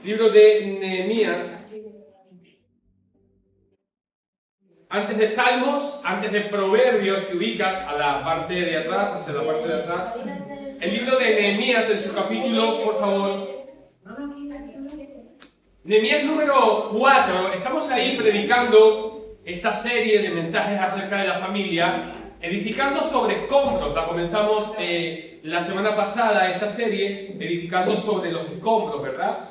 Libro de Nehemías. Antes de Salmos, antes de Proverbios, te ubicas a la parte de atrás, hacia la parte de atrás. El libro de Nehemías, en su capítulo, por favor. Nehemías número 4. Estamos ahí predicando esta serie de mensajes acerca de la familia, edificando sobre escombros. La comenzamos la semana pasada, esta serie, edificando sobre los escombros, ¿verdad?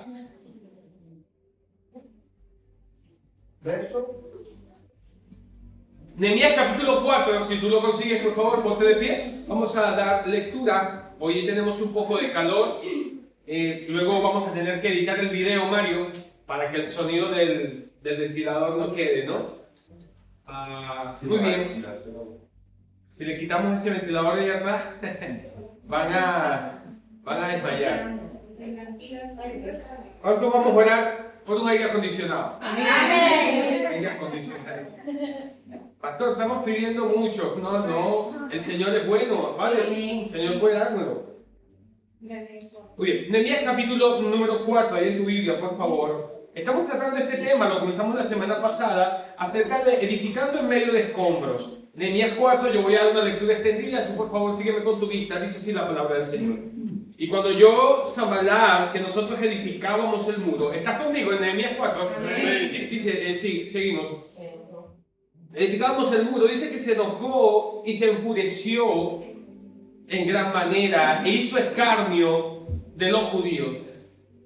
Nehemías capítulo 4, si tú lo consigues, por favor, ponte de pie. Vamos a dar lectura. Hoy tenemos un poco de calor. Luego vamos a tener que editar el video, Mario, para que el sonido del ventilador no quede, ¿no? Muy bien. Si le quitamos ese ventilador de allá van a desmayar. ¿Cuánto vamos a orar por un aire acondicionado? Amén. Aire acondicionado. Pastor, estamos pidiendo mucho. No, el Señor es bueno, ¿vale? El Señor puede dármelo. Muy bien, Nehemías capítulo número 4, ahí en tu Biblia, por favor. Estamos tratando este tema, lo comenzamos la semana pasada, acerca de edificando en medio de escombros. Nehemías 4, yo voy a dar una lectura extendida, tú por favor sígueme con tu vista, dice así la palabra del Señor. Y cuando yo, Sambalá, que nosotros edificábamos el muro, ¿estás conmigo en Nehemías 4? Sí, dice, sí, seguimos. Edificábamos el muro, dice que se enojó y se enfureció en gran manera e hizo escarnio de los judíos.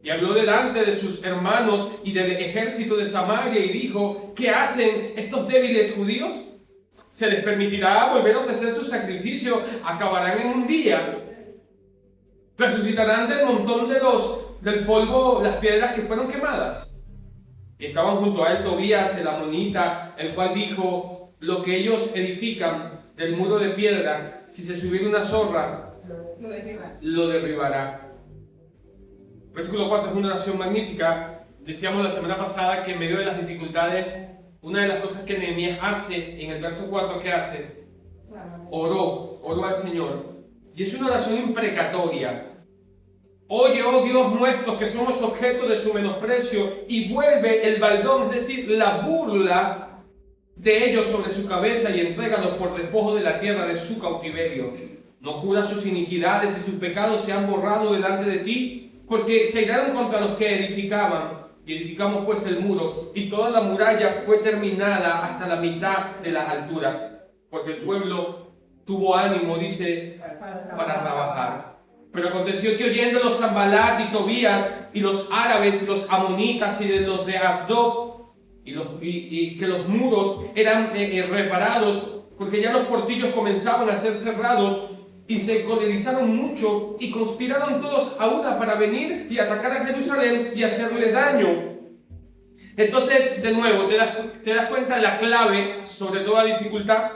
Y habló delante de sus hermanos y del ejército de Samaria y dijo: ¿qué hacen estos débiles judíos? ¿Se les permitirá volver a ofrecer su sacrificio? ¿Acabarán en un día? ¿Resucitarán del montón del polvo las piedras que fueron quemadas? Y estaban junto a él Tobías el amonita, el cual dijo: lo que ellos edifican del muro de piedra, si se subiera una zorra, lo derribará. Versículo 4 es una oración magnífica. Decíamos la semana pasada que en medio de las dificultades, una de las cosas que Nehemías hace, en el verso 4, ¿qué hace? Oró al Señor. Y es una oración imprecatoria. Oye, oh Dios nuestro, que somos objeto de su menosprecio, y vuelve el baldón, es decir, la burla de ellos sobre su cabeza, y entrégalos por despojo de la tierra de su cautiverio. No cura sus iniquidades, y sus pecados se han borrado delante de ti, porque se iraron contra los que edificaban. Y edificamos pues el muro, y toda la muralla fue terminada hasta la mitad de la altura, porque el pueblo tuvo ánimo, dice, para trabajar. Pero aconteció que oyendo los Sanballat y Tobías y los árabes y los amonitas y los de Asdod y que los muros eran reparados, porque ya los portillos comenzaban a ser cerrados, y se encolerizaron mucho y conspiraron todos a una para venir y atacar a Jerusalén y hacerle daño. Entonces, de nuevo, te das cuenta la clave sobre toda dificultad.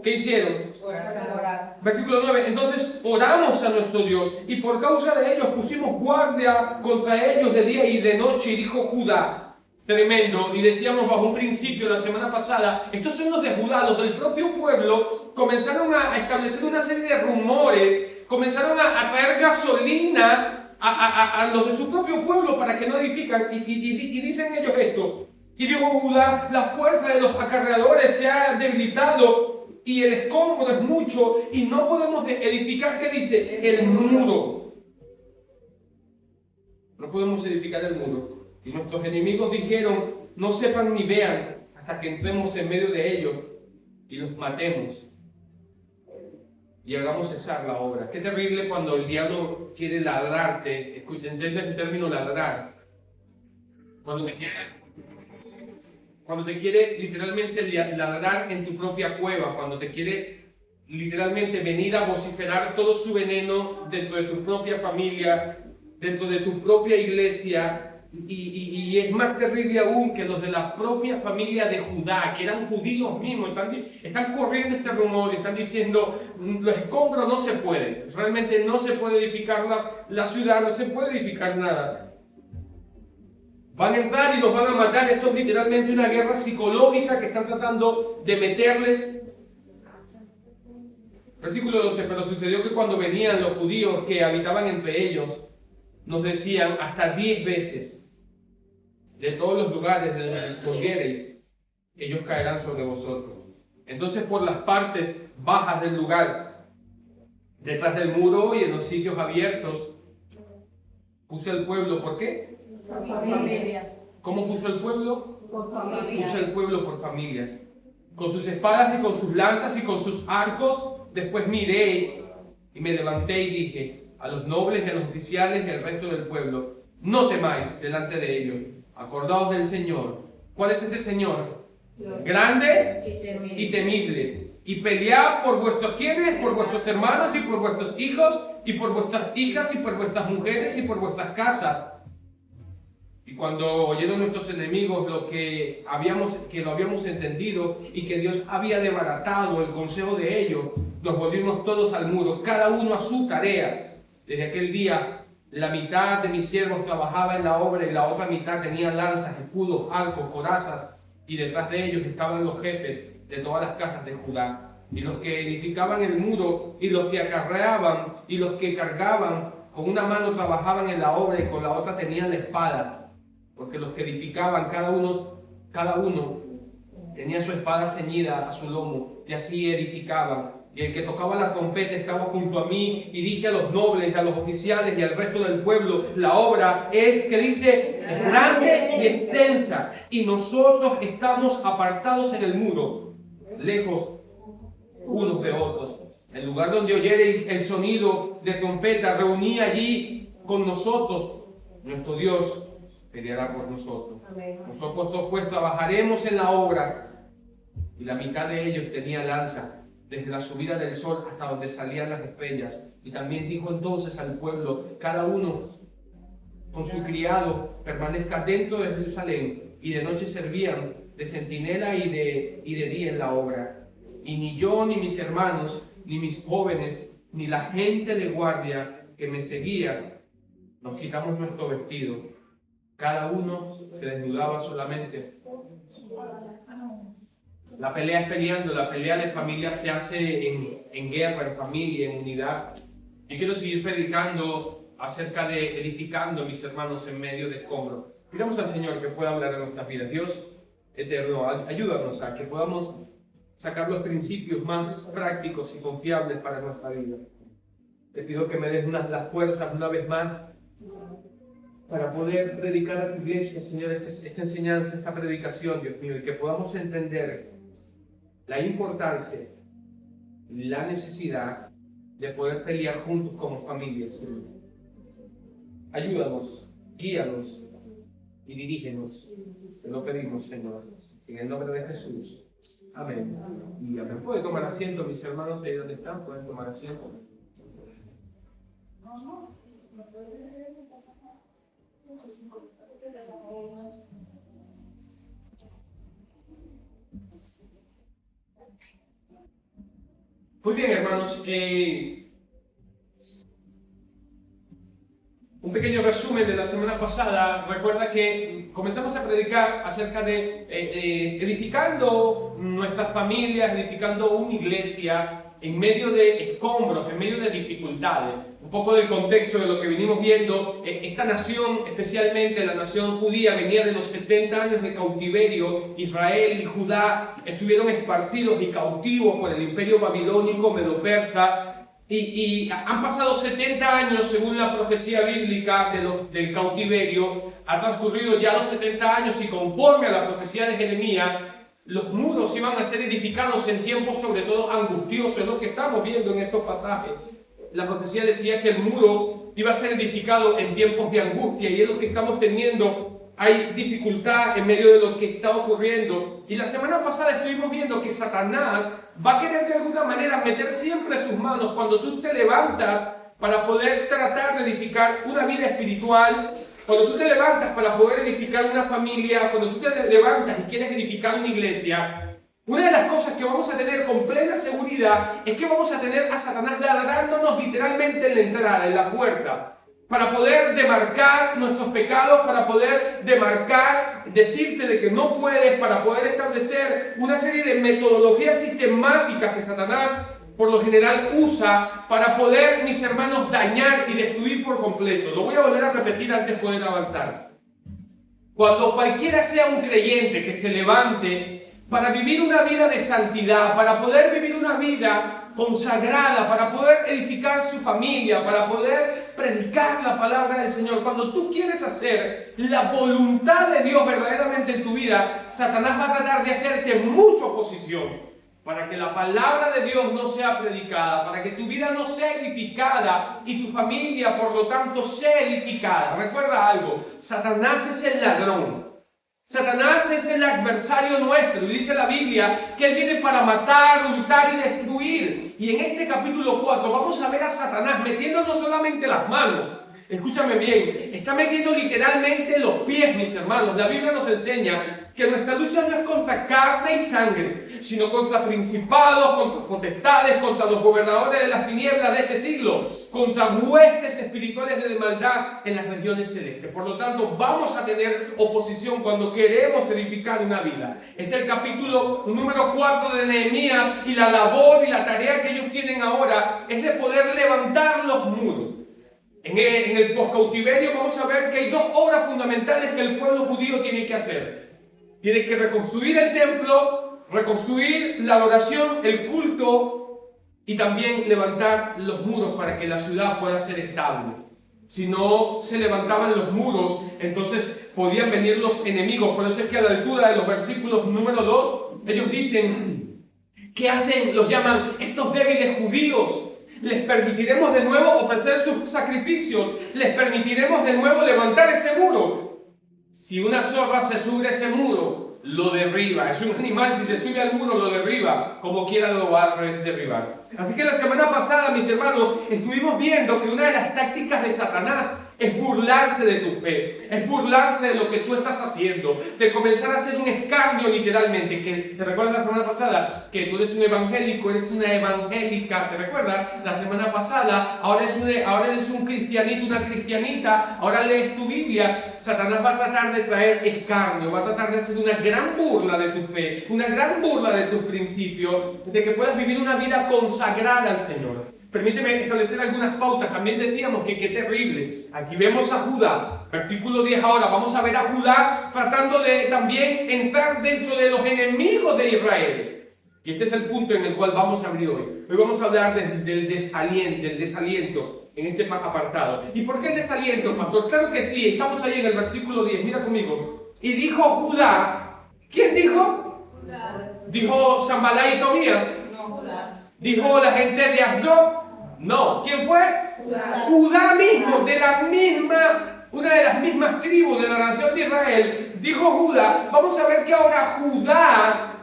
¿Qué hicieron? Orar. Versículo 9. Entonces oramos a nuestro Dios, y por causa de ellos pusimos guardia contra ellos de día y de noche. Y dijo Judá. Tremendo. Y decíamos bajo un principio la semana pasada, estos son los de Judá, los del propio pueblo. Comenzaron a establecer una serie de rumores, comenzaron a traer gasolina a los de su propio pueblo para que no edifican. Y dicen ellos esto. Y dijo Judá: la fuerza de los acarreadores se ha debilitado, y el escombro es mucho, y no podemos edificar, ¿qué dice? El muro. No podemos edificar el muro. Y nuestros enemigos dijeron: no sepan ni vean hasta que entremos en medio de ellos y los matemos y hagamos cesar la obra. Qué terrible cuando el diablo quiere ladrarte. Escuchen, entienden el término ladrar. Cuando te quiere literalmente ladrar en tu propia cueva, cuando te quiere literalmente venir a vociferar todo su veneno dentro de tu propia familia, dentro de tu propia iglesia. Y es más terrible aún que los de la propia familia de Judá, que eran judíos mismos. Están corriendo este rumor, están diciendo: los escombros no se pueden, realmente no se puede edificar la ciudad, no se puede edificar nada. Van a entrar y los van a matar. Esto es literalmente una guerra psicológica que están tratando de meterles. Versículo 12. Pero sucedió que cuando venían los judíos que habitaban entre ellos nos decían hasta 10 veces, de todos los lugares de donde volviereis, ellos caerán sobre vosotros. Entonces por las partes bajas del lugar, detrás del muro y en los sitios abiertos, puso el pueblo. ¿Por qué? Por familias. ¿Cómo puso el pueblo? Por familias. Puso el pueblo por familias. Con sus espadas y con sus lanzas y con sus arcos. Después miré y me levanté y dije a los nobles y a los oficiales y al resto del pueblo: no temáis delante de ellos. Acordaos del Señor. ¿Cuál es ese Señor? Grande y temible. Y pelead por vuestros quienes, por vuestros hermanos y por vuestros hijos y por vuestras hijas y por vuestras mujeres y por vuestras casas. Y cuando oyeron nuestros enemigos lo que lo habíamos entendido y que Dios había desbaratado el consejo de ellos, nos volvimos todos al muro, cada uno a su tarea. Desde aquel día, la mitad de mis siervos trabajaba en la obra y la otra mitad tenía lanzas, escudos, arcos, corazas, y detrás de ellos estaban los jefes de todas las casas de Judá, y los que edificaban el muro, y los que acarreaban, y los que cargaban. Con una mano trabajaban en la obra y con la otra tenían la espada. Porque los que edificaban, cada uno tenía su espada ceñida a su lomo, y así edificaban. Y el que tocaba la trompeta estaba junto a mí, y dije a los nobles, a los oficiales y al resto del pueblo: la obra es, que dice, grande y extensa, y nosotros estamos apartados en el muro, lejos unos de otros. El lugar donde oyereis el sonido de trompeta, reuní allí con nosotros. Nuestro Dios peleará por nosotros. Amén. Nosotros pues trabajaremos en la obra. Y la mitad de ellos tenía lanza, desde la subida del sol hasta donde salían las estrellas. Y también dijo entonces al pueblo: cada uno con su criado permanezca dentro de Jerusalén. Y de noche servían de centinela y de día en la obra. Y ni yo, ni mis hermanos, ni mis jóvenes, ni la gente de guardia que me seguía, nos quitamos nuestro vestido. Cada uno se desnudaba solamente. La pelea es peleando, la pelea de familia se hace en guerra, en familia, en unidad. Yo quiero seguir predicando acerca de edificando, mis hermanos, en medio de escombros. Pidamos al Señor que pueda hablar en nuestras vidas. Dios eterno, ayúdanos a que podamos sacar los principios más prácticos y confiables para nuestra vida. Te pido que me des las fuerzas una vez más para poder predicar a tu iglesia, Señor, esta enseñanza, esta predicación, Dios mío, y que podamos entender la importancia y la necesidad de poder pelear juntos como familia, Señor. Ayúdanos, guíanos y dirígenos. Te lo pedimos, Señor, en el nombre de Jesús. Amén. Y amén. ¿Pueden tomar asiento, mis hermanos, ahí donde están? ¿Pueden tomar asiento? Muy bien, hermanos. Un pequeño resumen de la semana pasada. Recuerda que comenzamos a predicar acerca de edificando nuestras familias, edificando una iglesia en medio de escombros, en medio de dificultades. Un poco del contexto de lo que venimos viendo. Esta nación, especialmente la nación judía, venía de los 70 años de cautiverio. Israel y Judá estuvieron esparcidos y cautivos por el imperio babilónico, medo-persa. Y han pasado 70 años, según la profecía bíblica del cautiverio. Ha transcurrido ya los 70 años y conforme a la profecía de Jeremías, los muros iban a ser edificados en tiempos sobre todo angustiosos. Es lo que estamos viendo en estos pasajes. La profecía decía que el muro iba a ser edificado en tiempos de angustia, y es lo que estamos teniendo. Hay dificultad en medio de lo que está ocurriendo. Y la semana pasada estuvimos viendo que Satanás va a querer de alguna manera meter siempre sus manos cuando tú te levantas para poder tratar de edificar una vida espiritual, cuando tú te levantas para poder edificar una familia, cuando tú te levantas y quieres edificar una iglesia. Una de las cosas que vamos a tener con plena seguridad es que vamos a tener a Satanás ladrando literalmente en la entrada, en la puerta, para poder demarcar nuestros pecados, para poder demarcar, decirte de que no puedes, para poder establecer una serie de metodologías sistemáticas que Satanás por lo general usa para poder, mis hermanos, dañar y destruir por completo. Lo voy a volver a repetir antes de poder avanzar. Cuando cualquiera sea un creyente que se levante para vivir una vida de santidad, para poder vivir una vida consagrada, para poder edificar su familia, para poder predicar la palabra del Señor, cuando tú quieres hacer la voluntad de Dios verdaderamente en tu vida, Satanás va a tratar de hacerte mucha oposición para que la palabra de Dios no sea predicada, para que tu vida no sea edificada y tu familia, por lo tanto, sea edificada. Recuerda algo, Satanás es el ladrón. Satanás es el adversario nuestro, y dice la Biblia que él viene para matar, hurtar y destruir. Y en este capítulo 4 vamos a ver a Satanás metiendo no solamente las manos, escúchame bien, está metiendo literalmente los pies, mis hermanos. La Biblia nos enseña que nuestra lucha no es contra carne y sangre, sino contra principados, contra potestades, contra los gobernadores de las tinieblas de este siglo, contra huestes espirituales de maldad en las regiones celestes. Por lo tanto, vamos a tener oposición cuando queremos edificar una vida. Es el capítulo número 4 de Nehemías, y la labor y la tarea que ellos tienen ahora es de poder levantar los muros. En el poscautiverio vamos a ver que hay dos obras fundamentales que el pueblo judío tiene que hacer. Tiene que reconstruir el templo, reconstruir la adoración, el culto, y también levantar los muros para que la ciudad pueda ser estable. Si no se levantaban los muros, entonces podían venir los enemigos. Por eso es que a la altura de los versículos número 2, ellos dicen, ¿qué hacen? Los llaman estos débiles judíos. Les permitiremos de nuevo ofrecer sus sacrificios, les permitiremos de nuevo levantar ese muro. Si una zorra se sube a ese muro, lo derriba. Es un animal, si se sube al muro, lo derriba. Como quiera lo va a derribar. Así que la semana pasada, mis hermanos, estuvimos viendo que una de las tácticas de Satanás es burlarse de tu fe, es burlarse de lo que tú estás haciendo, de comenzar a hacer un escarnio literalmente. Que te recuerdas la semana pasada que tú eres un evangélico, eres una evangélica, ¿te recuerdas? La semana pasada, ahora eres un cristianito, una cristianita, ahora lees tu Biblia. Satanás va a tratar de traer escarnio, va a tratar de hacer una gran burla de tu fe, una gran burla de tus principios, de que puedas vivir una vida consagrada al Señor. Permíteme establecer algunas pautas. También decíamos que qué terrible. Aquí vemos a Judá, versículo 10 ahora. Vamos a ver a Judá tratando de también entrar dentro de los enemigos de Israel. Y este es el punto en el cual vamos a abrir hoy. Hoy vamos a hablar del desaliento en este apartado. ¿Y por qué el desaliento, pastor? Claro que sí, estamos ahí en el versículo 10. Mira conmigo. Y dijo Judá. ¿Quién dijo? Judá. ¿Dijo Sanballat y Tobías? No, Judá. ¿Dijo la gente de Asdod? No. ¿Quién fue? Judá. Judá mismo, una de las mismas tribus de la nación de Israel. Dijo Judá. Vamos a ver que ahora Judá,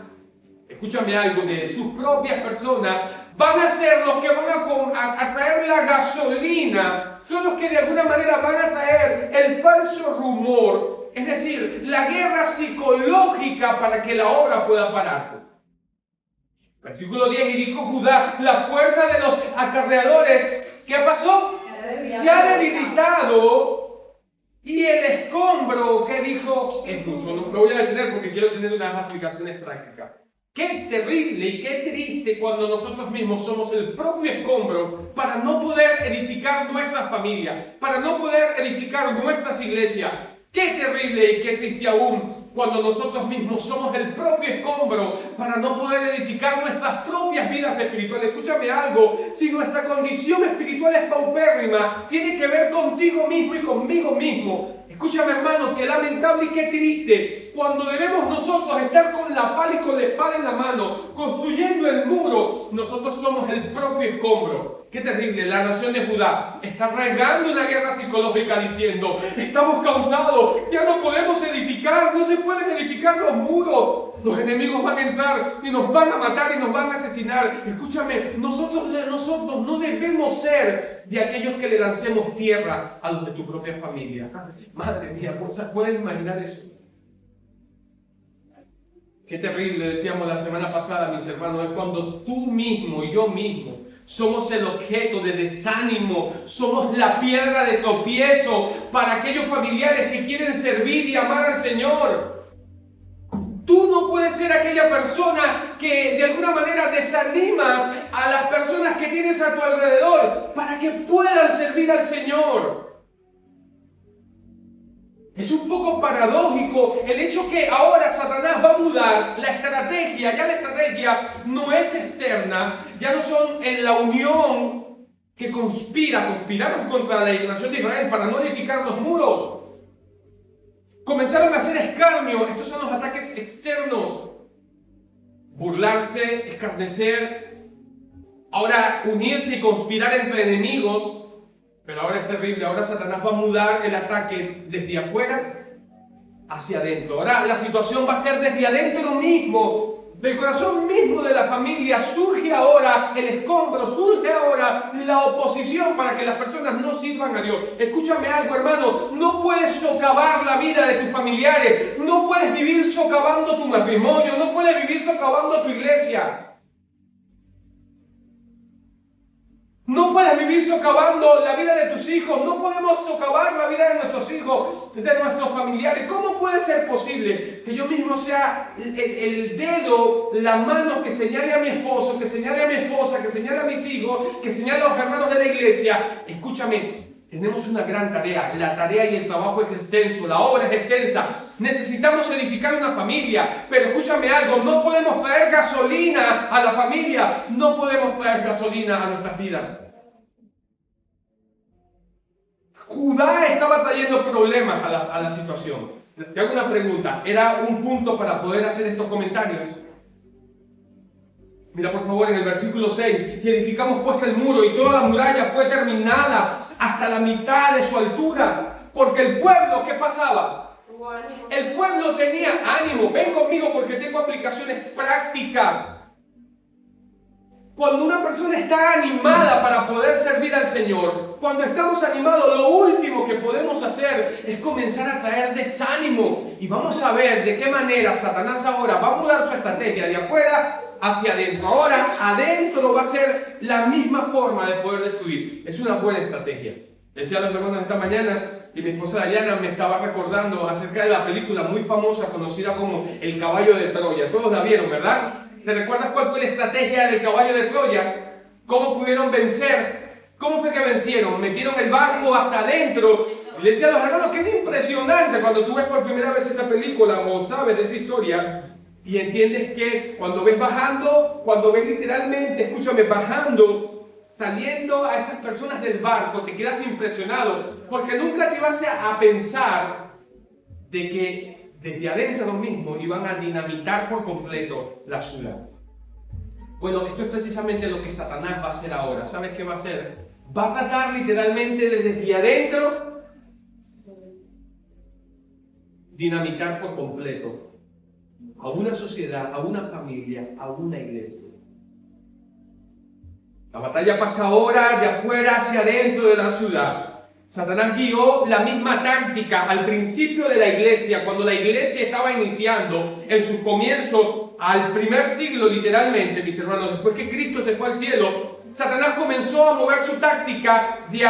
escúchame algo, de sus propias personas, van a ser los que van a traer la gasolina. Son los que de alguna manera van a traer el falso rumor. Es decir, la guerra psicológica para que la obra pueda pararse. Versículo 10, y dijo Judá, la fuerza de los acarreadores, ¿qué pasó? Se ha debilitado, y el escombro, ¿qué dijo? Es mucho. No me voy a detener porque quiero tener unas aplicaciones prácticas. Qué terrible y qué triste cuando nosotros mismos somos el propio escombro para no poder edificar nuestras familias, para no poder edificar nuestras iglesias. Qué terrible y qué triste aún cuando nosotros mismos somos el propio escombro para no poder edificar nuestras propias vidas espirituales. Escúchame algo, si nuestra condición espiritual es paupérrima, tiene que ver contigo mismo y conmigo mismo. Escúchame, hermano, qué lamentable y qué triste cuando debemos nosotros estar con la pala y con la espada en la mano, construyendo el muro. Nosotros somos el propio escombro. Qué terrible. La nación de Judá está regando una guerra psicológica diciendo, estamos cansados, ya no podemos edificar, no se pueden edificar los muros. Los enemigos van a entrar y nos van a matar y nos van a asesinar. Escúchame, nosotros no debemos ser de aquellos que le lancemos tierra a los de tu propia familia. Madre mía, ¿puedes imaginar eso? Qué terrible, decíamos la semana pasada, mis hermanos, es cuando tú mismo y yo mismo somos el objeto de desánimo, somos la piedra de tropiezo para aquellos familiares que quieren servir y amar al Señor. Tú no puedes ser aquella persona que de alguna manera desanimas a las personas que tienes a tu alrededor para que puedan servir al Señor. Es un poco paradójico el hecho que ahora Satanás va a mudar la estrategia. Ya la estrategia no es externa, ya no son en la unión que conspiraron contra la nación de Israel para no edificar los muros. Comenzaron a hacer escarnio. Estos son los ataques externos. Burlarse, escarnecer, ahora unirse y conspirar entre enemigos. Pero ahora es terrible. Ahora Satanás va a mudar el ataque desde afuera hacia adentro. Ahora la situación va a ser desde adentro mismo. Del corazón mismo de la familia surge ahora el escombro, surge ahora la oposición para que las personas no sirvan a Dios. Escúchame algo, hermano, no puedes socavar la vida de tus familiares, no puedes vivir socavando tu matrimonio, no puedes vivir socavando tu iglesia. No puedes vivir socavando la vida de tus hijos, no podemos socavar la vida de nuestros hijos, de nuestros familiares. ¿Cómo puede ser posible que yo mismo sea el dedo, la mano que señale a mi esposo, que señale a mi esposa, que señale a mis hijos, que señale a los hermanos de la iglesia? Escúchame, tenemos una gran tarea. La tarea y el trabajo es extenso, la obra es extensa. Necesitamos edificar una familia, pero escúchame algo, no podemos traer gasolina a la familia, no podemos traer gasolina a nuestras vidas. Judá estaba trayendo problemas a la situación. Te hago una pregunta, ¿era un punto para poder hacer estos comentarios? Mira por favor en el versículo 6, y edificamos pues el muro y toda la muralla fue terminada hasta la mitad de su altura, porque el pueblo, ¿qué pasaba? El pueblo tenía ánimo. Ven conmigo porque tengo aplicaciones prácticas. Cuando una persona está animada para poder servir al Señor, cuando estamos animados, lo último que podemos hacer es comenzar a traer desánimo. Y vamos a ver de qué manera Satanás ahora va a mudar su estrategia de afuera hacia adentro. Ahora adentro va a ser la misma forma de poder destruir. Es una buena estrategia. Decía a los hermanos esta mañana y mi esposa Dayana me estaba recordando acerca de la película muy famosa conocida como El Caballo de Troya. Todos la vieron, ¿verdad? ¿Te recuerdas cuál fue la estrategia del Caballo de Troya? ¿Cómo pudieron vencer? ¿Cómo fue que vencieron? Metieron el barco hasta adentro. Y le decía a los hermanos que es impresionante cuando tú ves por primera vez esa película o sabes de esa historia y entiendes que cuando ves bajando, cuando ves literalmente, escúchame, bajando, saliendo a esas personas del barco, te quedas impresionado porque nunca te ibas a pensar de que desde adentro mismo iban a dinamitar por completo la ciudad. Bueno, esto es precisamente lo que Satanás va a hacer ahora. ¿Sabes qué va a hacer? Va a tratar literalmente desde adentro dinamitar por completo a una sociedad, a una familia, a una iglesia. La batalla pasa ahora de afuera hacia adentro de la ciudad. Satanás guió la misma táctica al principio de la iglesia, cuando la iglesia estaba iniciando en su comienzo al primer siglo, literalmente, mis hermanos, después que Cristo se fue al cielo. Satanás comenzó a mover su táctica de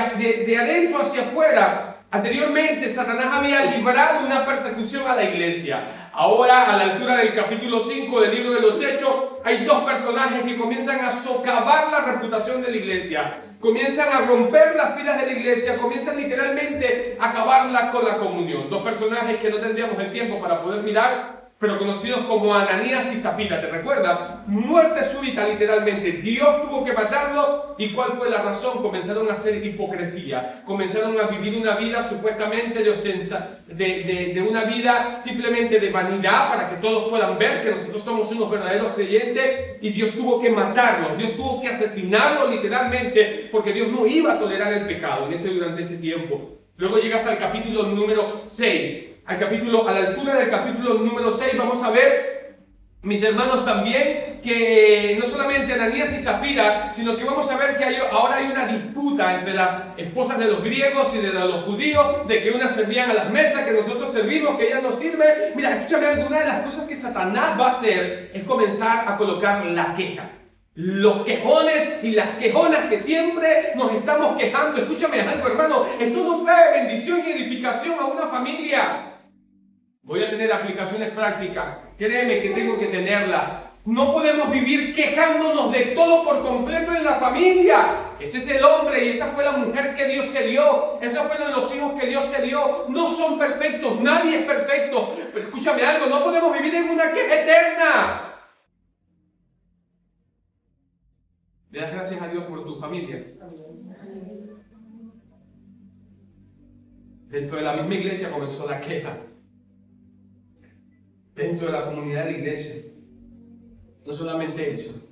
adentro hacia afuera. Anteriormente, Satanás había librado una persecución a la iglesia. Ahora, a la altura del capítulo 5 del libro de los Hechos, hay dos personajes que comienzan a socavar la reputación de la iglesia. Comienzan a romper las filas de la iglesia, comienzan literalmente a acabarla con la comunión. Dos personajes que no tendríamos el tiempo para poder mirar, pero conocidos como Ananías y Zafira. ¿Te recuerdas? Muerte súbita literalmente. Dios tuvo que matarlo. ¿Y cuál fue la razón? Comenzaron a hacer hipocresía. Comenzaron a vivir una vida supuestamente de una vida simplemente de vanidad para que todos puedan ver que nosotros somos unos verdaderos creyentes. Y Dios tuvo que matarlos. Dios tuvo que asesinarlos literalmente porque Dios no iba a tolerar el pecado durante ese tiempo. Luego llegas al capítulo número 6. A la altura del capítulo número 6 vamos a ver, mis hermanos, también que no solamente Ananías y Zafira, sino que vamos a ver que ahora hay una disputa entre las esposas de los griegos y de los judíos, de que unas servían a las mesas, que nosotros servimos, que ellas nos sirven. Mira, escúchame, alguna de las cosas que Satanás va a hacer es comenzar a colocar la queja. Los quejones y las quejonas que siempre nos estamos quejando. Escúchame algo, hermano, esto no trae bendición y edificación a una familia. Voy a tener aplicaciones prácticas. Créeme que tengo que tenerlas. No podemos vivir quejándonos de todo por completo en la familia. Ese es el hombre y esa fue la mujer que Dios te dio. Esos fueron los hijos que Dios te dio. No son perfectos, nadie es perfecto. Pero escúchame algo, no podemos vivir en una queja eterna. Le das gracias a Dios por tu familia. Dentro de la misma iglesia comenzó la queja. Dentro de la comunidad de la iglesia. No solamente eso.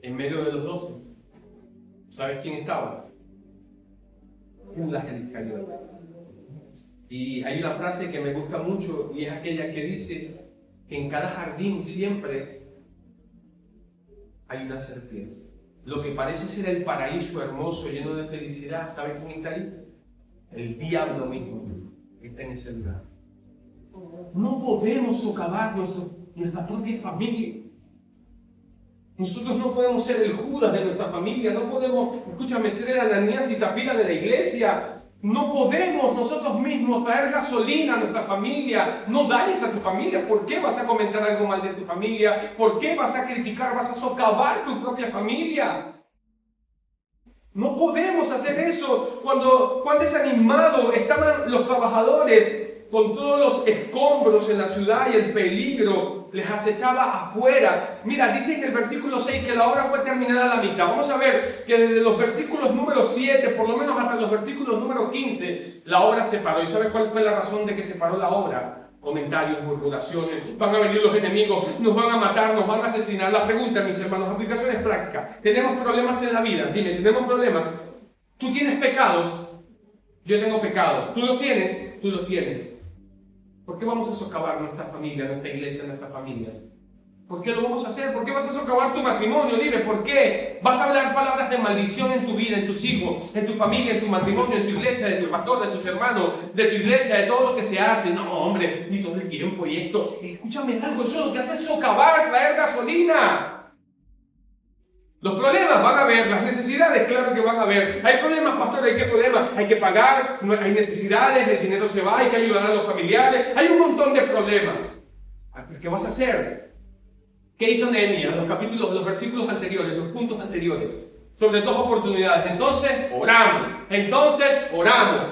En medio de los 12, ¿sabes quién estaba? Judas el Iscariote. Y hay una frase que me gusta mucho y es aquella que dice que en cada jardín siempre hay una serpiente. Lo que parece ser el paraíso hermoso, lleno de felicidad, ¿sabe quién está ahí? El diablo mismo está en ese lugar. No podemos socavar nuestra propia familia. Nosotros no podemos ser el Judas de nuestra familia, no podemos, escúchame, ser el Ananías y Zafira de la iglesia. No podemos nosotros mismos traer gasolina a nuestra familia. No dañes a tu familia. ¿Por qué vas a comentar algo mal de tu familia? ¿Por qué vas a criticar, vas a socavar tu propia familia? No podemos hacer eso. Cuán desanimado estaban los trabajadores con todos los escombros en la ciudad y el peligro les acechaba afuera. Mira, dice en el versículo 6 que la obra fue terminada a la mitad. Vamos a ver que desde los versículos número 7, por lo menos hasta los versículos número 15, la obra se paró. ¿Y sabes cuál fue la razón de que se paró la obra? Comentarios, murmuraciones, van a venir los enemigos, nos van a matar, nos van a asesinar. La pregunta, mis hermanos, aplicaciones prácticas. ¿Tenemos problemas en la vida? Dime, ¿tenemos problemas? ¿Tú tienes pecados? Yo tengo pecados. ¿Tú los tienes? Tú los tienes. ¿Por qué vamos a socavar nuestra familia, nuestra iglesia, nuestra familia? ¿Por qué lo vamos a hacer? ¿Por qué vas a socavar tu matrimonio? Dime, ¿por qué? ¿Vas a hablar palabras de maldición en tu vida, en tus hijos, en tu familia, en tu matrimonio, en tu iglesia, de tu pastor, de tus hermanos, de tu iglesia, de todo lo que se hace? No, hombre, ni todo el tiempo y esto. Escúchame algo, eso lo que hace es socavar, traer gasolina. Los problemas van a haber, las necesidades, claro que van a haber. Hay problemas, pastor, ¿hay qué problemas? Hay que pagar, hay necesidades, el dinero se va, hay que ayudar a los familiares. Hay un montón de problemas. ¿Qué vas a hacer? ¿Qué hizo Nehemías? Los versículos anteriores, los puntos anteriores, sobre 2 oportunidades. Entonces oramos,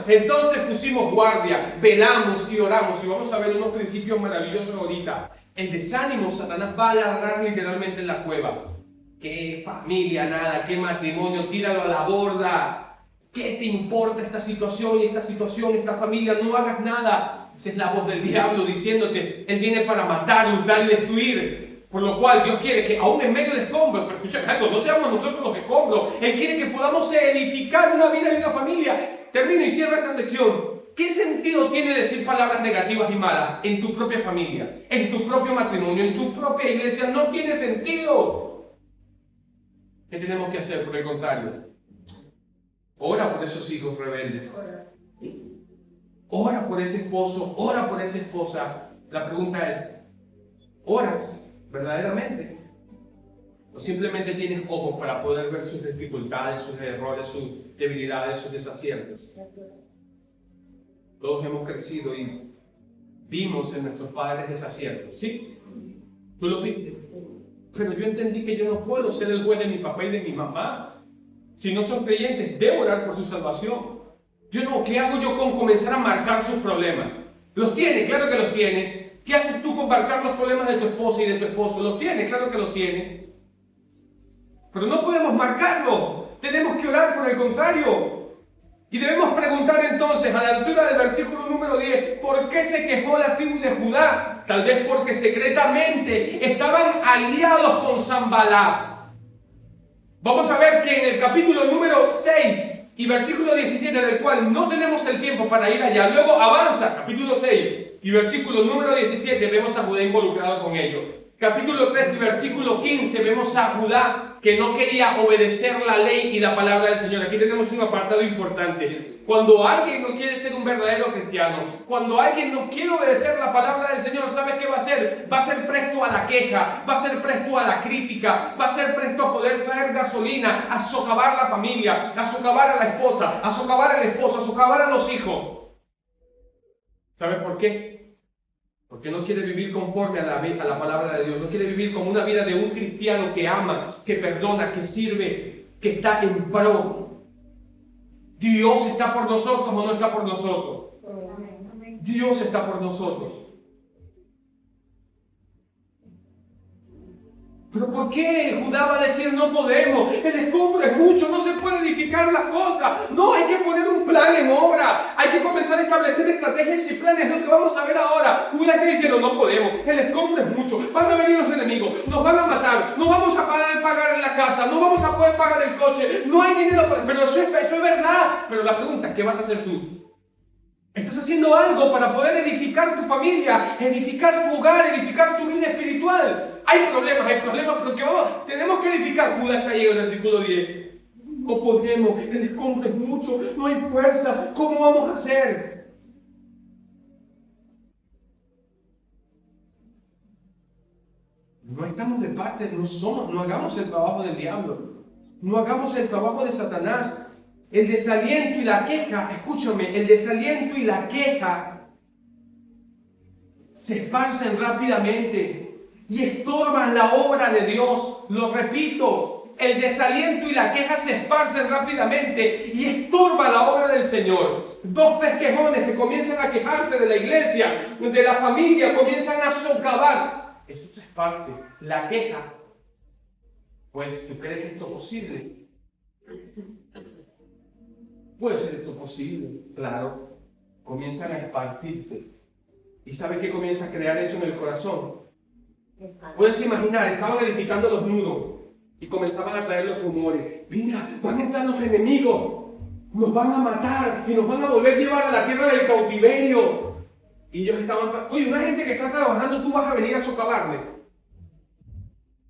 entonces pusimos guardia, velamos y oramos. Y vamos a ver unos principios maravillosos ahorita. El desánimo, Satanás va a ladrar literalmente en la cueva. ¿Qué familia, nada? ¿Qué matrimonio? Tíralo a la borda. ¿Qué te importa esta situación, esta familia? No hagas nada. Esa es la voz del diablo diciéndote, él viene para matar, hurtar y destruir. Por lo cual Dios quiere que aún en medio de escombros, pero escuchen algo, no seamos nosotros los escombros. Él quiere que podamos edificar una vida y una familia. Termino y cierro esta sección. ¿Qué sentido tiene decir palabras negativas y malas en tu propia familia, en tu propio matrimonio, en tu propia iglesia? No tiene sentido. ¿Qué tenemos que hacer? Por el contrario, ora por esos hijos rebeldes. Ora por ese esposo, ora por esa esposa. La pregunta es, ¿oras verdaderamente? ¿O simplemente tienes ojos para poder ver sus dificultades, sus errores, sus debilidades, sus desaciertos? Todos hemos crecido y vimos en nuestros padres desaciertos, ¿sí? ¿Tú lo viste? Pero yo entendí que yo no puedo ser el juez de mi papá y de mi mamá. Si no son creyentes, debo orar por su salvación. ¿Qué hago yo con comenzar a marcar sus problemas? ¿Los tiene? Claro que los tiene. ¿Qué haces tú con marcar los problemas de tu esposa y de tu esposo? ¿Los tiene? Claro que los tiene. Pero no podemos marcarlo. Tenemos que orar por el contrario. Y debemos preguntar entonces, a la altura del versículo número 10, ¿por qué se quejó la tribu de Judá? Tal vez porque secretamente estaban aliados con Sanballat. Vamos a ver que en el capítulo número 6 y versículo 17, del cual no tenemos el tiempo para ir allá, luego avanza, capítulo 6 y versículo número 17, vemos a Judá involucrado con ello. Capítulo 3 y versículo 15, vemos a Judá que no quería obedecer la ley y la palabra del Señor. Aquí tenemos un apartado importante. Cuando alguien no quiere ser un verdadero cristiano, cuando alguien no quiere obedecer la palabra del Señor, ¿sabe qué va a hacer? Va a ser presto a la queja, va a ser presto a la crítica, va a ser presto a poder traer gasolina, a socavar la familia, a socavar a la esposa, a socavar al esposo, a socavar a los hijos. ¿Sabe por qué? Porque no quiere vivir conforme a la palabra de Dios. No quiere vivir como una vida de un cristiano que ama, que perdona, que sirve, que está en pro. ¿Dios está por nosotros o no está por nosotros? Dios está por nosotros. ¿Pero por qué Judá va a decir no podemos? El escombro es mucho, no se puede edificar las cosas. No, hay que poner un plan en obra. Hay que comenzar a establecer estrategias y planes, lo que vamos a ver ahora. Judá está diciendo no podemos, el escombro es mucho. Van a venir los enemigos, nos van a matar, no vamos a poder pagar la casa, no vamos a poder pagar el coche, no hay dinero. Pero eso es verdad. Pero la pregunta es, ¿qué vas a hacer tú? ¿Estás haciendo algo para poder edificar tu familia, edificar tu hogar, edificar tu vida espiritual? Hay problemas, pero que tenemos que edificar. Judá está ahí en el versículo 10. No podemos, el escombro es mucho, no hay fuerza. ¿Cómo vamos a hacer? No estamos de parte, no hagamos el trabajo del diablo. No hagamos el trabajo de Satanás. El desaliento y la queja, escúchame, el desaliento y la queja se esparcen rápidamente y estorban la obra de Dios. Lo repito, el desaliento y la queja se esparcen rápidamente y estorban la obra del Señor. 2, 3 quejones que comienzan a quejarse de la iglesia, de la familia, comienzan a socavar. Eso se esparce, la queja. Pues, ¿tú crees esto posible? ¿Puede ser esto posible? Claro. Comienzan a esparcirse. ¿Y sabe qué comienza a crear eso en el corazón? Puedes imaginar, estaban edificando los muros y comenzaban a traer los rumores. Mira, van a entrar los enemigos, nos van a matar y nos van a volver a llevar a la tierra del cautiverio. Y ellos estaban, oye, una gente que está trabajando, tú vas a venir a socavarle.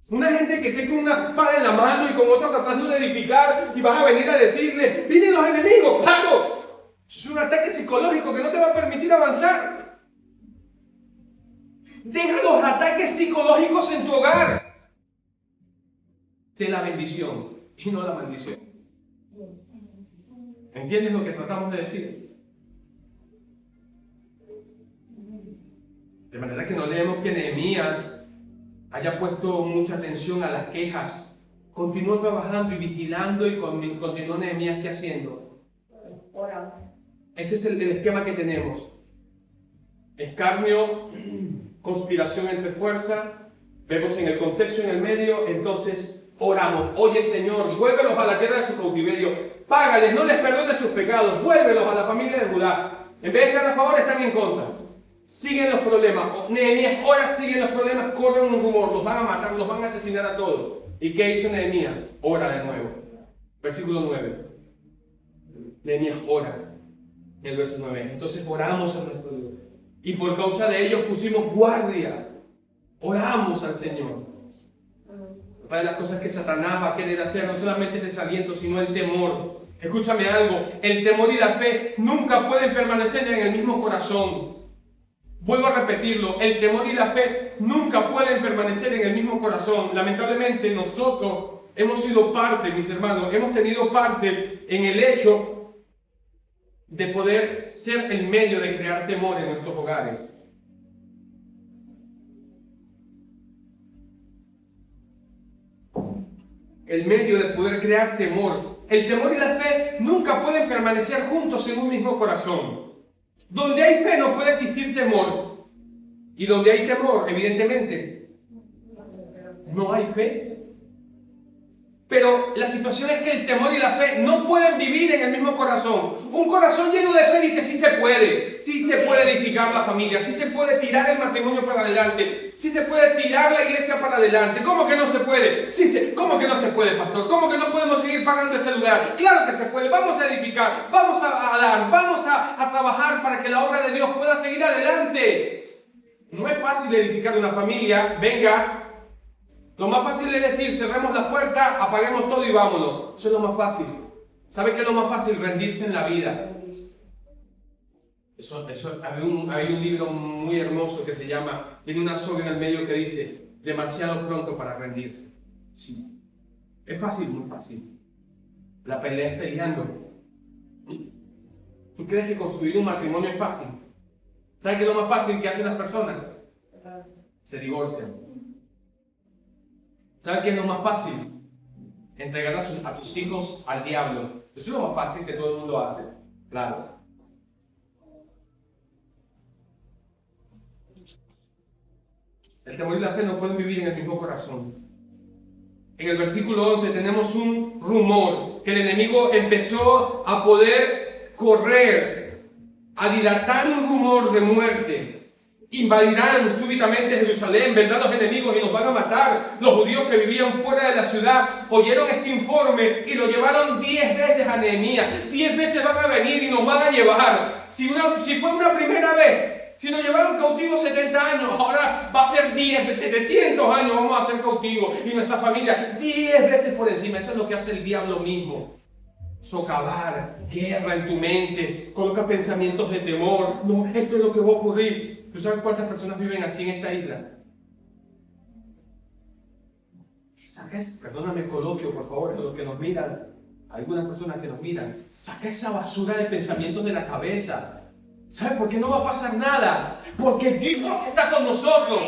Una gente que esté con una espada en la mano y con otra tratando de edificar y vas a venir a decirle, vienen los enemigos, claro. Es un ataque psicológico que no te va a permitir avanzar. Deja los ataques psicológicos en tu hogar. Sé la bendición y no la maldición. ¿Entiendes lo que tratamos de decir? De manera que no leemos que Nehemías haya puesto mucha atención a las quejas. Continuó trabajando y vigilando y continuó Nehemías, ¿qué haciendo? Orando. Este es el esquema que tenemos. Escarnio, conspiración entre fuerza, vemos en el contexto en el medio, entonces oramos. Oye Señor, vuélvelos a la tierra de su cautiverio, págales, no les perdones sus pecados, vuélvelos a la familia de Judá. En vez de estar a favor, están en contra. Siguen los problemas. Nehemías ahora siguen los problemas, corren un rumor, los van a matar, los van a asesinar a todos. ¿Y qué hizo Nehemías? Ora de nuevo. Versículo 9. Nehemías ora. El verso 9. Entonces oramos a nuestro Dios. Y por causa de ellos pusimos guardia. Oramos al Señor. Una de las cosas que Satanás va a querer hacer no solamente es desaliento, sino el temor. Escúchame algo. El temor y la fe nunca pueden permanecer en el mismo corazón. Vuelvo a repetirlo, el temor y la fe nunca pueden permanecer en el mismo corazón. Lamentablemente nosotros hemos sido parte, mis hermanos, hemos tenido parte en el hecho de poder ser el medio de crear temor en nuestros hogares. El medio de poder crear temor. El temor y la fe nunca pueden permanecer juntos en un mismo corazón. Donde hay fe no puede existir temor. Y donde hay temor, evidentemente, no hay fe. Pero la situación es que el temor y la fe no pueden vivir en el mismo corazón. Un corazón lleno de fe dice, sí se puede edificar la familia, sí se puede tirar el matrimonio para adelante, sí se puede tirar la iglesia para adelante. ¿Cómo que no se puede? ¿Cómo que no se puede, pastor? ¿Cómo que no podemos seguir pagando este lugar? Claro que se puede, vamos a edificar, vamos a dar, vamos a trabajar para que la obra de Dios pueda seguir adelante. No es fácil edificar una familia, venga. Lo más fácil es decir, cerremos las puertas, apaguemos todo y vámonos. Eso es lo más fácil. ¿Sabe qué es lo más fácil? Rendirse en la vida. Hay un libro muy hermoso que se llama, tiene una soga en el medio que dice, demasiado pronto para rendirse. Sí. Es fácil, muy fácil. La pelea es peleando. ¿Tú crees que construir un matrimonio es fácil? ¿Saben qué es lo más fácil que hacen las personas? Se divorcian. ¿Saben qué es lo más fácil? Entregar a tus hijos al diablo. Eso es lo más fácil que todo el mundo hace. Claro. El temor y la fe no pueden vivir en el mismo corazón. En el versículo 11 tenemos un rumor que el enemigo empezó a poder correr, a dilatar un rumor de muerte. Invadirán súbitamente Jerusalén, vendrán los enemigos y nos van a matar. Los judíos que vivían fuera de la ciudad oyeron este informe y lo llevaron 10 veces a Nehemías. 10 veces van a venir y nos van a llevar. Si fue una primera vez, si nos llevaron cautivos 70 años, ahora va a ser 10, 700 años vamos a ser cautivos. Y nuestra familia 10 veces por encima. Eso es lo que hace el diablo mismo. Socavar, guerra en tu mente, coloca pensamientos de temor. No, esto es lo que va a ocurrir. ¿Tú sabes cuántas personas viven así en esta isla? Perdóname el coloquio, por favor, los que nos miran, algunas personas que nos miran, saca esa basura de pensamientos de la cabeza. ¿Sabes por qué no va a pasar nada? Porque Dios está con nosotros.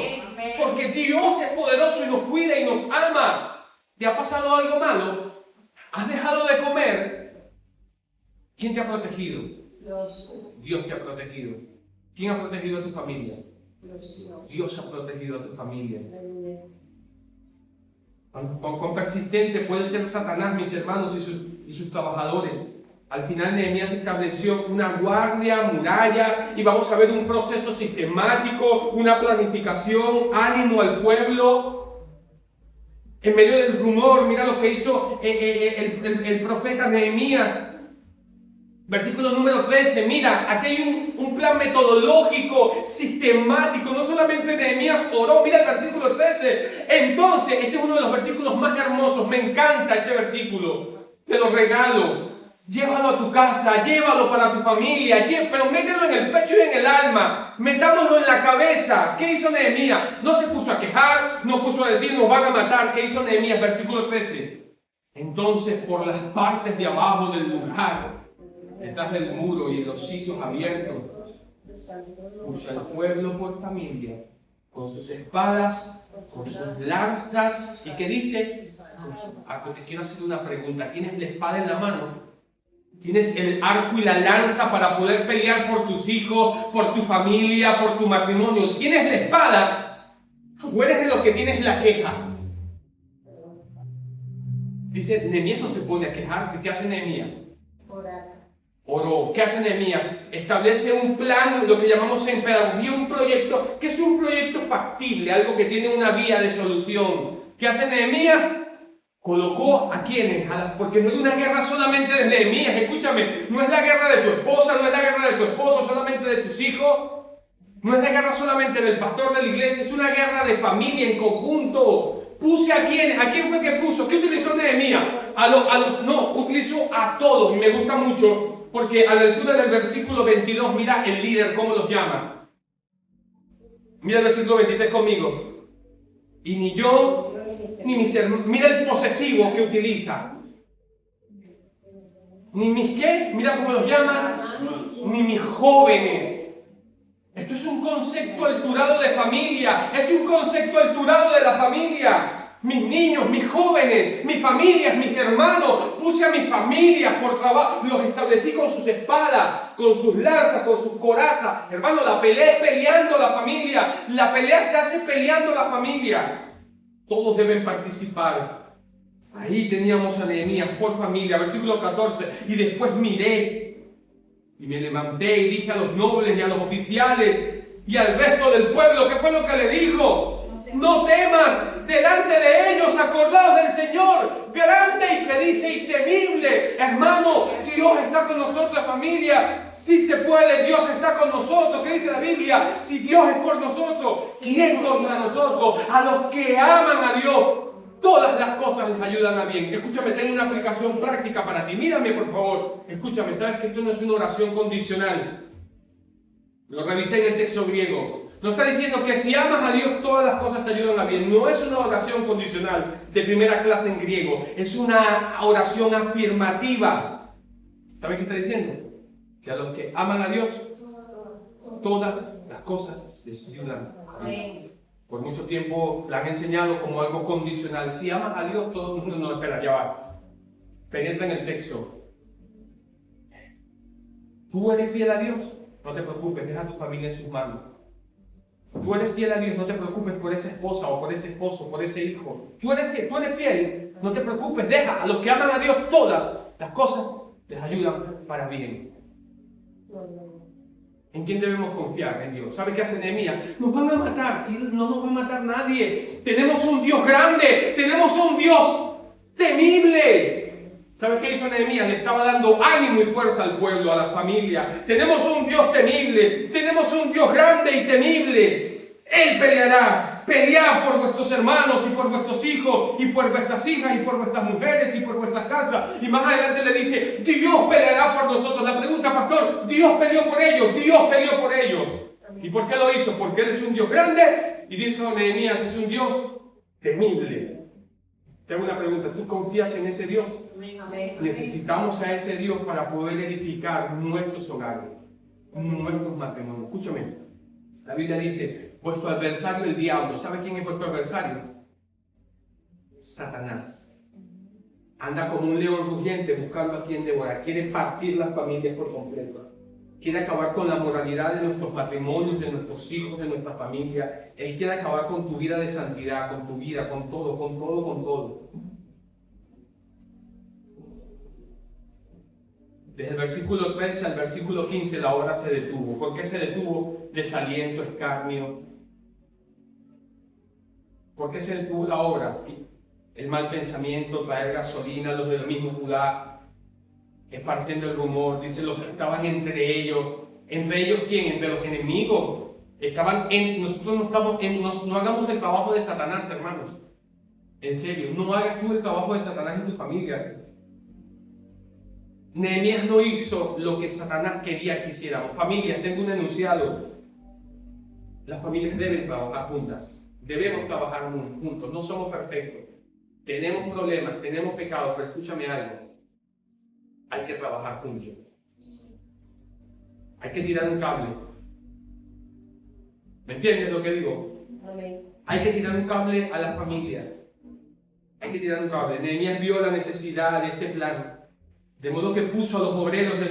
Porque Dios es poderoso y nos cuida y nos ama. ¿Te ha pasado algo malo? ¿Has dejado de comer? ¿Quién te ha protegido? Dios te ha protegido. ¿Quién ha protegido a tu familia? Dios ha protegido a tu familia. Cuán persistente puede ser Satanás, mis hermanos y sus trabajadores. Al final Nehemías estableció una guardia, muralla, y vamos a ver un proceso sistemático, una planificación, ánimo al pueblo. En medio del rumor, mira lo que hizo el profeta Nehemías. Versículo número 13, mira, aquí hay un plan metodológico, sistemático. No solamente Nehemías oró, mira el versículo 13. Entonces, este es uno de los versículos más hermosos, me encanta este versículo. Te lo regalo. Llévalo a tu casa, llévalo para tu familia, pero mételo en el pecho y en el alma, metámoslo en la cabeza. ¿Qué hizo Nehemías? No se puso a quejar, no puso a decir nos van a matar. ¿Qué hizo Nehemías? Versículo 13. Entonces por las partes de abajo del lugar, detrás del muro y en los sitios abiertos, puso al pueblo por familia, con sus espadas, con sus lanzas. ¿Y qué dice? Te quiero hacer una pregunta. ¿Tienes la espada en la mano? ¿Tienes el arco y la lanza para poder pelear por tus hijos, por tu familia, por tu matrimonio? ¿Tienes la espada? ¿O eres de los que tienes la queja? Dice, Nehemías no se pone a quejarse. ¿Qué hace Nehemías? Oró. ¿Qué hace Nehemías? Establece un plan, lo que llamamos en pedagogía un proyecto, que es un proyecto factible, algo que tiene una vía de solución. ¿Qué hace Nehemías? Colocó a quienes, porque no es una guerra solamente de Nehemías, escúchame, no es la guerra de tu esposa, no es la guerra de tu esposo, solamente de tus hijos, no es la guerra solamente del pastor de la iglesia, es una guerra de familia en conjunto. Puse a quienes, ¿a quién fue que puso? ¿Qué utilizó Nehemías? No, utilizó a todos, y me gusta mucho, porque a la altura del versículo 22, mira el líder, cómo los llama. Mira el versículo 23 conmigo. Y ni yo, ni mis hermanos, mira el posesivo que utiliza. Ni mis qué, mira cómo los llama, ni mis jóvenes. Esto es un concepto alturado de familia, es un concepto alturado de la familia. Mis niños, mis jóvenes, mis familias, mis hermanos, puse a mis familias por trabajo, los establecí con sus espadas, con sus lanzas, con sus corazas. Hermano, la pelea es peleando la familia, la pelea se hace peleando la familia. Todos deben participar. Ahí teníamos a Nehemías por familia, versículo 14. Y después miré y me levanté y dije a los nobles y a los oficiales y al resto del pueblo, ¿qué fue lo que le dijo? No temas, delante de ellos acordaos del Señor, grande y que dice y temible. Hermano, Dios está con nosotros, familia. Si se puede, Dios está con nosotros. ¿Qué dice la Biblia? Si Dios es por nosotros, ¿quién contra nosotros? A los que aman a Dios, todas las cosas les ayudan a bien. Escúchame, tengo una aplicación práctica para ti. Mírame, por favor. Escúchame, sabes que esto no es una oración condicional. Lo revisé en el texto griego. No está diciendo que si amas a Dios, todas las cosas te ayudan a bien. No es una oración condicional de primera clase en griego. Es una oración afirmativa. ¿Sabes qué está diciendo? Que a los que aman a Dios, todas las cosas les ayudan. Amén. Por mucho tiempo la han enseñado como algo condicional. Si amas a Dios, todo el mundo no, espera, ya va. Penetra en el texto. ¿Tú eres fiel a Dios? No te preocupes, deja a tu familia en sus manos. Tú eres fiel a Dios, no te preocupes por esa esposa o por ese esposo, por ese hijo. Tú eres fiel, no te preocupes, deja a los que aman a Dios todas las cosas les ayudan para bien. ¿En quién debemos confiar? En Dios. ¿Sabe qué hace Nehemías? Nos van a matar. No nos va a matar nadie. Tenemos un Dios grande. Tenemos un Dios temible. ¿Sabe qué hizo Nehemías? Le estaba dando ánimo y fuerza al pueblo, a la familia. Tenemos un Dios temible. Tenemos un Dios grande y temible. Él peleará. Pelead por vuestros hermanos y por vuestros hijos y por vuestras hijas y por vuestras mujeres y por vuestras casas. Y más adelante le dice, Dios peleará por nosotros. La pregunta, pastor, Dios peleó por ellos. Dios peleó por ellos. ¿Y por qué lo hizo? Porque Él es un Dios grande y dice Nehemías, es un Dios temible. Te hago una pregunta, ¿tú confías en ese Dios? Amén. Necesitamos a ese Dios para poder edificar nuestros hogares, nuestros matrimonios. Escúchame, la Biblia dice, vuestro adversario el diablo. ¿Sabe quién es vuestro adversario? Satanás. Anda como un león rugiente buscando a quien devorar. Quiere partir las familias por completo. Quiere acabar con la moralidad de nuestros matrimonios, de nuestros hijos, de nuestra familia. Él quiere acabar con tu vida de santidad, con tu vida, con todo, con todo, con todo. Desde el versículo 13 al versículo 15 la obra se detuvo. ¿Por qué se detuvo? Desaliento, escarnio. ¿Por qué se detuvo la obra? El mal pensamiento, traer gasolina, los del mismo Judá, esparciendo el rumor. Dice los que estaban entre ellos. ¿Entre ellos quién? Entre los enemigos. Nosotros no hagamos el trabajo de Satanás, hermanos. En serio, no hagas tú el trabajo de Satanás en tu familia. Nehemías no hizo lo que Satanás quería que hiciéramos. Familias, tengo un enunciado. Las familias deben trabajar juntas. Debemos trabajar juntos. No somos perfectos. Tenemos problemas, tenemos pecados, pero escúchame algo. Hay que trabajar juntos. Hay que tirar un cable. ¿Me entiendes lo que digo? Amén. Hay que tirar un cable a la familia. Hay que tirar un cable. Nehemías vio la necesidad de este plan. De modo que puso a los obreros de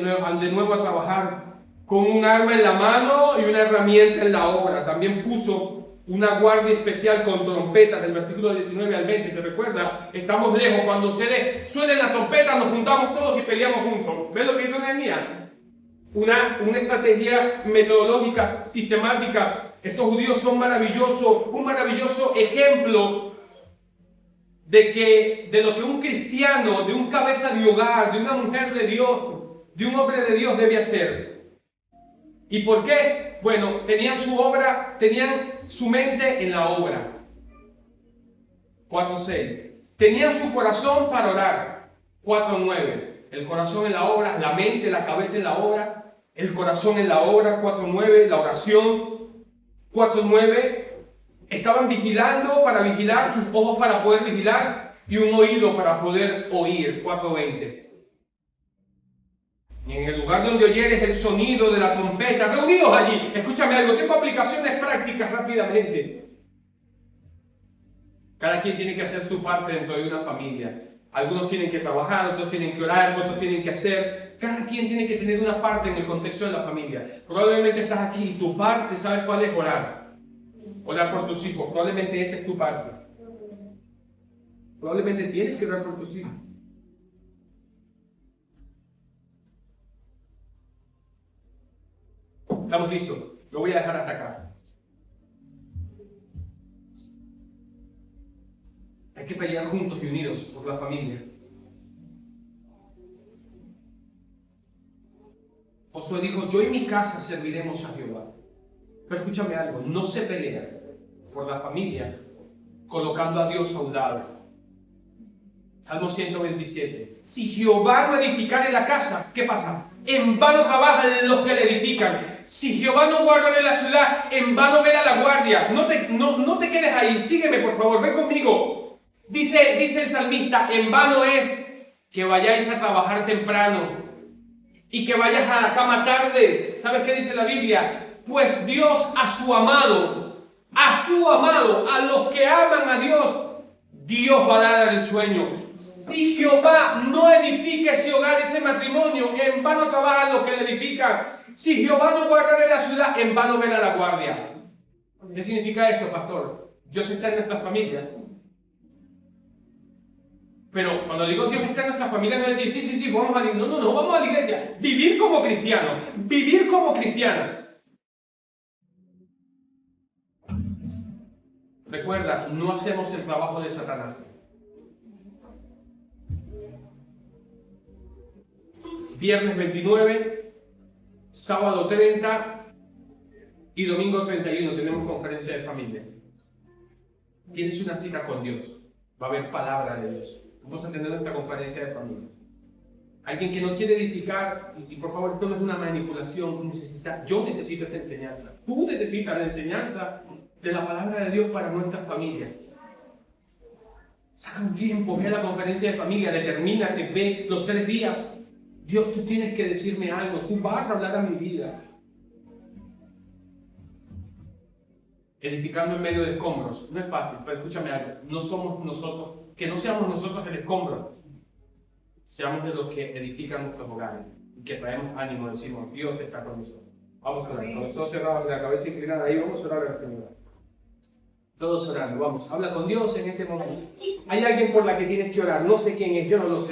nuevo a trabajar con un arma en la mano y una herramienta en la obra. También puso una guardia especial con trompetas, del versículo 19 al 20. ¿Te recuerda? Estamos lejos. Cuando ustedes suenen la trompeta, nos juntamos todos y peleamos juntos. ¿Ves lo que hizo Nehemías? Una estrategia metodológica, sistemática. Estos judíos son maravillosos, un maravilloso ejemplo de lo que un cristiano, de un cabeza de hogar, de una mujer de Dios, de un hombre de Dios debe hacer. ¿Y por qué? Bueno, tenían su obra, tenían su mente en la obra. 4:6. Tenían su corazón para orar. 4:9. El corazón en la obra, la mente, la cabeza en la obra, el corazón en la obra. 4:9. La oración. 4:9. Estaban vigilando para vigilar, sus ojos para poder vigilar y un oído para poder oír. 4:20. Y en el lugar donde oyeres el sonido de la trompeta, reunidos allí. Escúchame algo, tengo aplicaciones prácticas rápidamente. Cada quien tiene que hacer su parte dentro de una familia. Algunos tienen que trabajar, otros tienen que orar, otros tienen que hacer. Cada quien tiene que tener una parte en el contexto de la familia. Probablemente estás aquí y tu parte, ¿sabes cuál es? Orar. Orar por tus hijos. Probablemente esa es tu parte. Probablemente tienes que orar por tus hijos. Estamos listos. Lo voy a dejar hasta acá. Hay que pelear juntos y unidos por la familia. Josué dijo, yo y mi casa serviremos a Jehová. Pero escúchame algo, no se pelea por la familia colocando a Dios a un lado. Salmo 127. Si Jehová no edificare la casa, ¿qué pasa? En vano trabajan los que le edifican. Si Jehová no guarda la ciudad, en vano vela la guardia. No te quedes ahí, sígueme por favor, ven conmigo. Dice el salmista, en vano es que vayáis a trabajar temprano y que vayas a la cama tarde. ¿Sabes qué dice la Biblia? Pues Dios a su amado, a los que aman a Dios va a dar el sueño. Si Jehová no edifica ese hogar, ese matrimonio, en vano trabajan los que le edifican. Si Jehová no guarda la ciudad, en vano vela la guardia. ¿Qué significa esto, pastor? Dios está en nuestras familias. Pero cuando digo Dios está en nuestras familias, no es decir, sí, vamos a la iglesia. No, vamos a la iglesia. Vivir como cristianos, vivir como cristianas. Recuerda, no hacemos el trabajo de Satanás. Viernes 29, sábado 30 y domingo 31 tenemos conferencia de familia. Tienes una cita con Dios. Va a haber palabra de Dios. Vamos a tener nuestra conferencia de familia. Alguien que no quiere edificar, y por favor, esto no es una manipulación, yo necesito esta enseñanza. Tú necesitas la enseñanza de la palabra de Dios para nuestras familias. Saca un tiempo, ve a la conferencia de familia, determínate, ve los 3 días. Dios, tú tienes que decirme algo, tú vas a hablar a mi vida. Edificando en medio de escombros, no es fácil, pero escúchame algo, no somos nosotros, que no seamos nosotros el escombro, seamos de los que edifican nuestros hogares y que traemos ánimo, decimos, Dios está con nosotros. Vamos a orar, con los ojos cerrados, la cabeza inclinada ahí, vamos a orar al Señor. Todos orando, vamos, habla con Dios en este momento. Hay alguien por la que tienes que orar, no sé quién es, yo no lo sé.